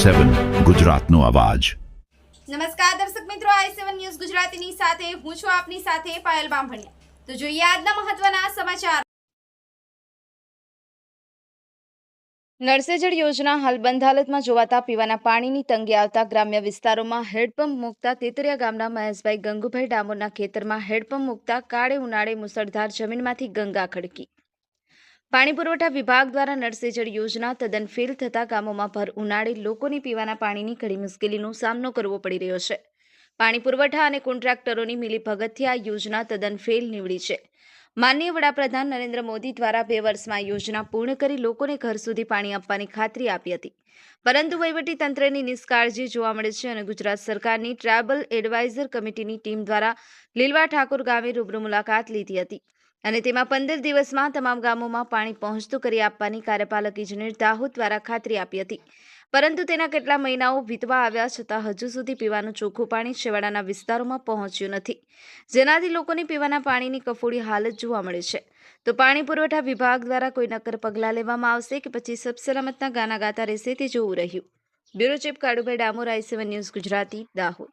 i7 ગુજરાતનો અવાજ। નમસ્કાર દર્શક મિત્રો, i7 ન્યૂઝ ગુજરાતીની સાથે હું છું આપની સાથે પાયલ બામભણિયા। તો જોઈએ આજના મહત્વના સમાચાર। નળ સે જળ યોજના હાલ બંધ હાલતમાં જોવાતા પીવાના પાણીની તંગી આવતા ગ્રામ્ય વિસ્તારોમાં હેડપંપ મૂકતા તેતરિયા ગામના મહેશભાઈ ગંગુભાઈ ડામોરના ખેતરમાં હેડપંપ મૂકતા કાળે ઉનાળે મુસળધાર જમીનમાંથી ગંગા ખડકી। પાણી પુરવઠા વિભાગ દ્વારા નળ સે જળ યોજના તદ્દન ફેલ થતા ગામોમાં ભર ઉનાળે લોકોને પીવાના પાણીની ઘણી મુશ્કેલીનો સામનો કરવો પડી રહ્યો છે। પાણી પુરવઠા અને કોન્ટ્રાક્ટરોની મિલીભગતથી આ યોજના તદ્દન ફેલ નીવડી છે। માનનીય વડાપ્રધાન નરેન્દ્ર મોદી દ્વારા 2 વર્ષમાં યોજના પૂર્ણ કરી લોકોને ઘર સુધી પાણી આપવાની ખાતરી આપી હતી, પરંતુ વહીવટી તંત્રની નિષ્કાળજી જોવા મળે છે અને ગુજરાત સરકારની ટ્રાયબલ એડવાઇઝર કમિટીની ટીમ દ્વારા લીલવા ઠાકોર ગામે રૂબરૂ મુલાકાત લીધી હતી અને તેમાં 15 દિવસમાં તમામ ગામોમાં પાણી પહોંચતું કરી આપવાની કાર્યપાલક ઇજનેર દાહોદ દ્વારા ખાતરી આપી હતી, પરંતુ તેના કેટલા મહિનાઓ વીતવા આવ્યા છતાં હજુ સુધી પીવાનું ચોખ્ખું પાણી છેવાડાના વિસ્તારોમાં પહોંચ્યું નથી, જેનાથી લોકોને પીવાના પાણીની કફોડી હાલત જોવા મળે છે। તો પાણી પુરવઠા વિભાગ દ્વારા કોઈ નક્કર પગલાં લેવામાં આવશે કે પછી સબસલામતના ગાના ગાતા રહેશે તે જોવું રહ્યું। Bureau chief Kalubhai Damor, i7 news Gujarati, Dahod.